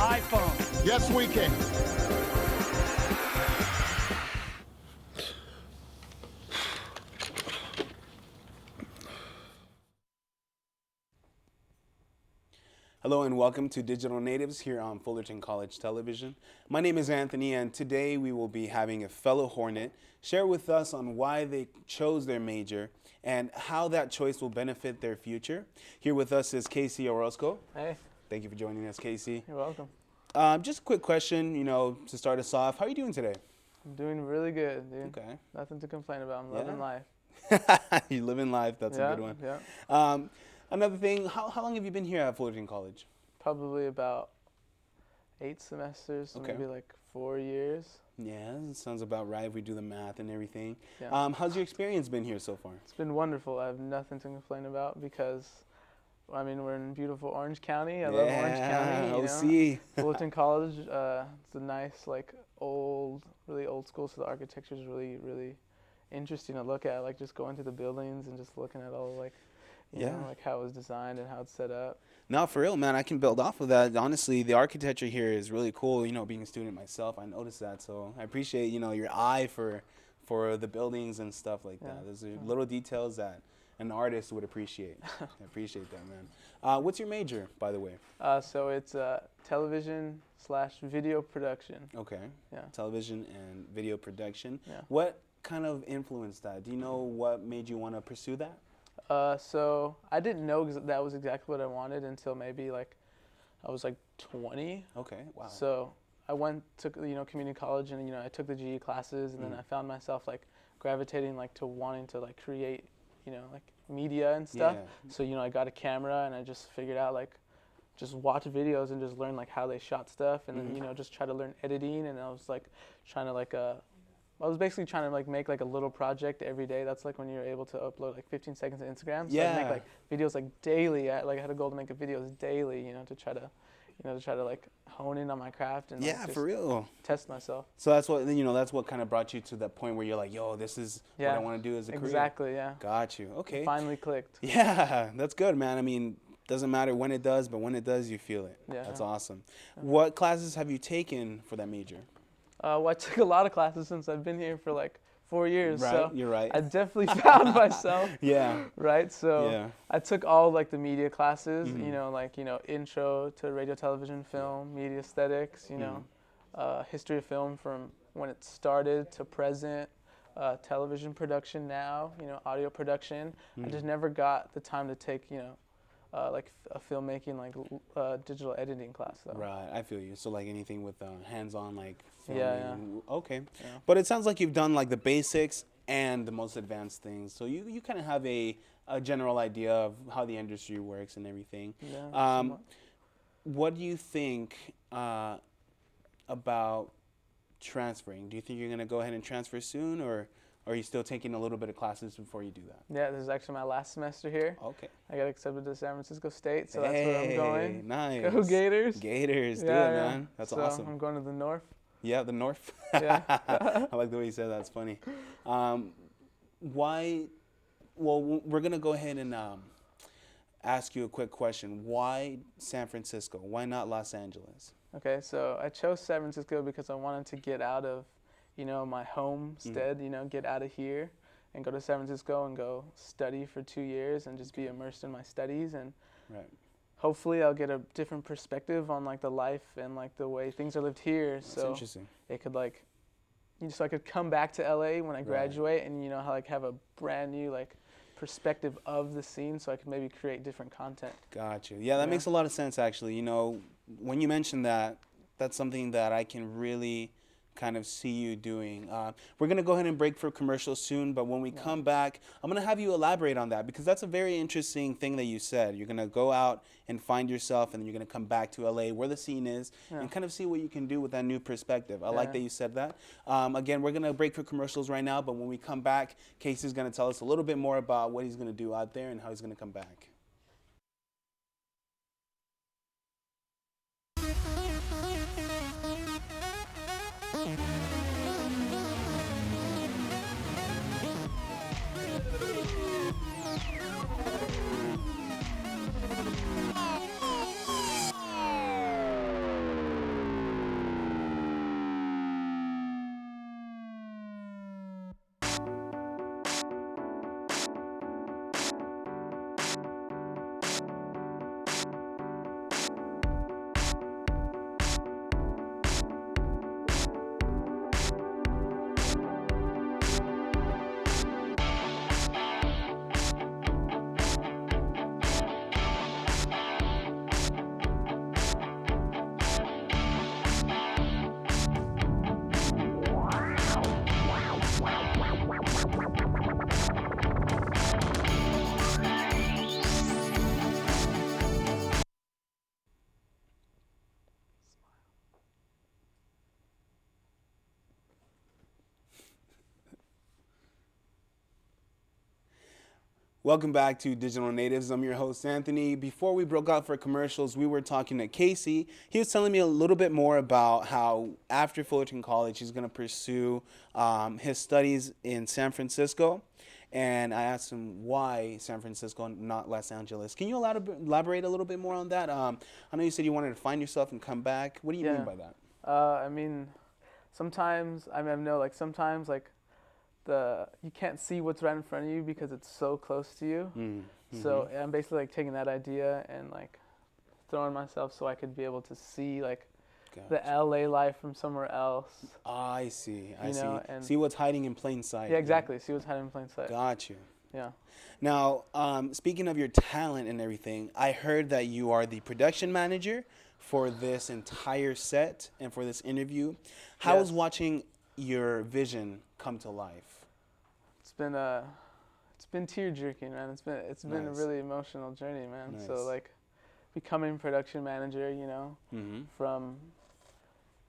iPhone. Yes, we can. Hello and welcome to Digital Natives here on Fullerton College Television. My name is Anthony, and today we will be having a fellow Hornet share with us on why they chose their major and how that choice will benefit their future. Here with us is Casey Orozco. Hey. Thank you for joining us, Casey. You're welcome. Just a quick question, to start us off. How are you doing today? I'm doing really good, dude. Okay. Nothing to complain about. I'm loving life. You're living life. That's a good one. Yeah. Another thing, how long have you been here at Fullerton College? Probably about 8 semesters, so Okay. maybe like 4 years. Yeah, that sounds about right if we do the math and everything. Yeah. How's your experience been here so far? It's been wonderful. I have nothing to complain about because, I mean, we're in beautiful Orange County. I love Orange County. OC. Fullerton College, it's a nice, really old school, so the architecture is really, really interesting to look at. Like just going to the buildings and just looking at all how it was designed and how it's set up. No, for real, man. I can build off of that. Honestly, the architecture here is really cool. Being a student myself, I noticed that. So I appreciate, your eye for the buildings and stuff like that. Those are little details that an artist would appreciate. I appreciate that, man. What's your major, by the way? So it's television/video production. Okay. Yeah. Television and video production. Yeah. What kind of influenced that? Do you know what made you want to pursue that? So I didn't know that was exactly what I wanted until maybe I was 20. Okay, wow. So I took community college, and I took the GE classes, and then I found myself gravitating to wanting to create media and stuff. Yeah. So I got a camera, and I just figured out just watch videos and just learn how they shot stuff, and then just try to learn editing, and I was trying to I was basically trying to make a little project every day. That's when you're able to upload 15 seconds to Instagram. So I'd make videos daily. I had a goal to make videos daily, to try to hone in on my craft and just for real test myself. So that's what kind of brought you to that point where you're like, yo, this is what I want to do as a career. Exactly, yeah. Got you. Okay. It finally clicked. Yeah, that's good, man. I mean, doesn't matter when it does, but when it does, you feel it. Yeah. That's awesome. What classes have you taken for that major? Well, I took a lot of classes since I've been here for 4 years. Right, so you're right. I definitely found myself. Yeah. Right. So I took all the media classes. Intro to radio, television, film, media aesthetics. History of film from when it started to present. Television production now. Audio production. I just never got the time to take a filmmaking digital editing class though. Right, I feel you. So anything with hands-on filming. Yeah. Okay. Yeah. But it sounds like you've done the basics and the most advanced things. So you kind of have a general idea of how the industry works and everything. Yeah. What do you think about transferring? Do you think you're going to go ahead and transfer soon, or are you still taking a little bit of classes before you do that? Yeah, this is actually my last semester here. Okay. I got accepted to San Francisco State, so that's where I'm going. Nice. Go Gators. Gators, do it, man. That's awesome. I'm going to the north. Yeah, the north. Yeah. I like the way you said that. It's funny. Why? Well, we're going to go ahead and ask you a quick question. Why San Francisco? Why not Los Angeles? Okay, so I chose San Francisco because I wanted to get out of my homestead, get out of here and go to San Francisco and go study for 2 years and just be immersed in my studies. And hopefully I'll get a different perspective on the life and the way things are lived here. That's so interesting. It could so I could come back to LA when I graduate and, have a brand new perspective of the scene so I could maybe create different content. Gotcha. Yeah, that makes a lot of sense actually. When you mentioned that, that's something that I can really kind of see you doing. We're going to go ahead and break for commercials soon, but when we come back, I'm going to have you elaborate on that because that's a very interesting thing that you said. You're going to go out and find yourself, and then you're going to come back to LA where the scene is and kind of see what you can do with that new perspective. I like that you said that. Again, we're going to break for commercials right now, but when we come back, Casey's going to tell us a little bit more about what he's going to do out there and how he's going to come back. Welcome back to Digital Natives. I'm your host, Anthony. Before we broke out for commercials, we were talking to Casey. He was telling me a little bit more about how after Fullerton College, he's going to pursue his studies in San Francisco. And I asked him why San Francisco and not Los Angeles. Can you elaborate a little bit more on that? I know you said you wanted to find yourself and come back. What do you mean by that? I mean, sometimes, I know, like, sometimes, like, you can't see what's right in front of you because it's so close to you. Mm-hmm. So I'm basically like taking that idea and like throwing myself so I could be able to see like the LA life from somewhere else. I see. I see. And see what's hiding in plain sight. Yeah, exactly. See what's hiding in plain sight. Got you. Yeah. Now, speaking of your talent and everything, I heard that you are the production manager for this entire set and for this interview. How is watching your vision come to life? It's been tear jerking, man. It's been a really emotional journey, man. Nice. So like becoming production manager, from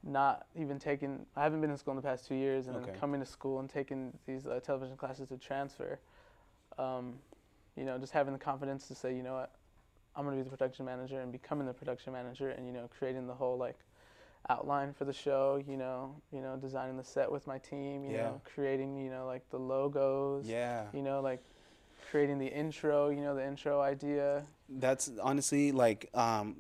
not even taking, I haven't been in school in the past 2 years, and then coming to school and taking these television classes to transfer, just having the confidence to say, you know what, I'm going to be the production manager, and becoming the production manager, and, creating the whole like outline for the show, designing the set with my team, creating, like the logos, like creating the intro, the intro idea. That's honestly like, I'm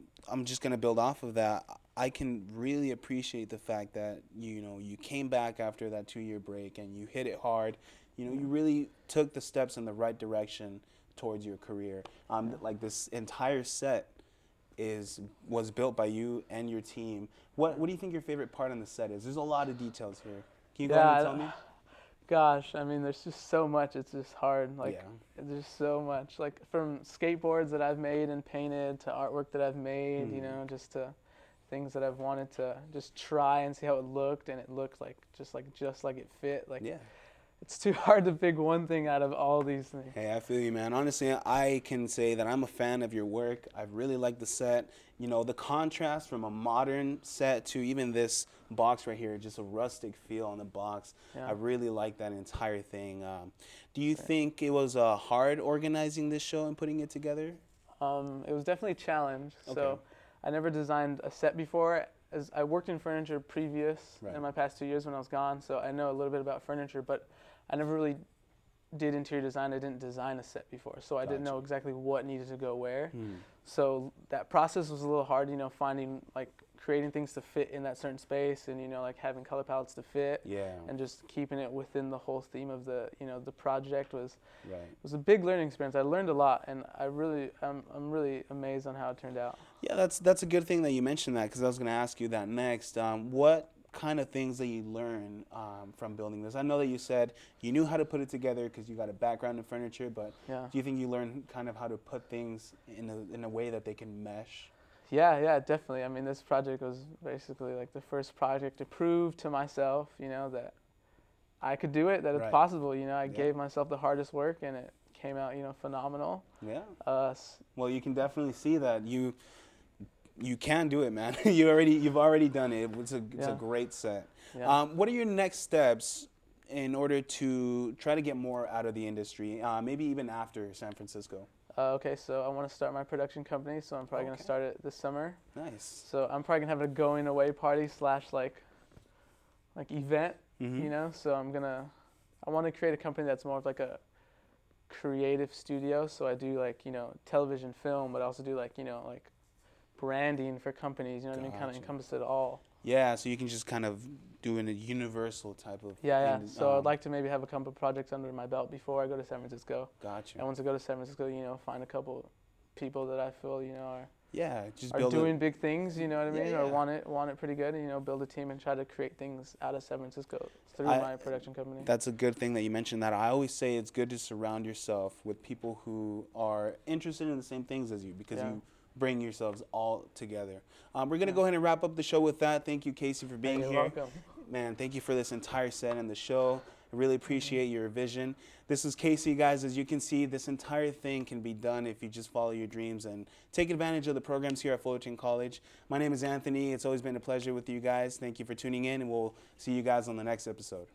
just going to build off of that. I can really appreciate the fact that, you came back after that 2-year break and you hit it hard. You really took the steps in the right direction towards your career. Like this entire set was built by you and your team. What do you think your favorite part on the set is? There's a lot of details here. Can you go ahead and tell me? Gosh, I mean, there's just so much. It's just hard. Like, there's so much. Like, from skateboards that I've made and painted to artwork that I've made, just to things that I've wanted to just try and see how it looked, and it looked like just like it fit. Like, it's too hard to pick one thing out of all these things. Hey, I feel you, man. Honestly, I can say that I'm a fan of your work. I really like the set. The contrast from a modern set to even this box right here, just a rustic feel on the box. I really like that entire thing. Do you think it was hard organizing this show and putting it together? It was definitely a challenge. Okay. So I never designed a set before. As I worked in furniture previous in my past 2 years when I was gone, so I know a little bit about furniture, but I never really did interior design. I didn't design a set before, so I didn't know exactly what needed to go where. So that process was a little hard, finding, like, creating things to fit in that certain space, and, like, having color palettes to fit, and just keeping it within the whole theme of the, the project was a big learning experience. I learned a lot, and I'm really amazed on how it turned out. Yeah, that's a good thing that you mentioned that, because I was going to ask you that next. What kind of things that you learn from building this? I know that you said you knew how to put it together because you got a background in furniture, but do you think you learned kind of how to put things in a way that they can mesh? Yeah, definitely. I mean, this project was basically like the first project to prove to myself, that I could do it, that it's possible. I gave myself the hardest work, and it came out, phenomenal. Yeah. Well, you can definitely see that you can do it, man. You've already done it. It's a great set. Yeah. What are your next steps in order to try to get more out of the industry, maybe even after San Francisco? Okay, so I want to start my production company, so I'm probably going to start it this summer. Nice. So I'm probably going to have a going away party / like event, so I want to create a company that's more of like a creative studio. So I do like, television, film, but I also do like, like branding for companies, what I mean, kind of encompass it all. Yeah, so you can just kind of do a universal type of... Yeah. So I'd like to maybe have a couple of projects under my belt before I go to San Francisco. Gotcha. And once I go to San Francisco, find a couple people that I feel, are doing big things, you know what I mean, or want it pretty good, and, build a team and try to create things out of San Francisco through my production company. That's a good thing that you mentioned that. I always say it's good to surround yourself with people who are interested in the same things as you, because you bring yourselves all together. We're going to go ahead and wrap up the show with that. Thank you, Casey, for being here. You're welcome. Man, thank you for this entire set and the show. I really appreciate your vision. This is Casey, guys. As you can see, this entire thing can be done if you just follow your dreams and take advantage of the programs here at Fullerton College. My name is Anthony. It's always been a pleasure with you guys. Thank you for tuning in, and we'll see you guys on the next episode.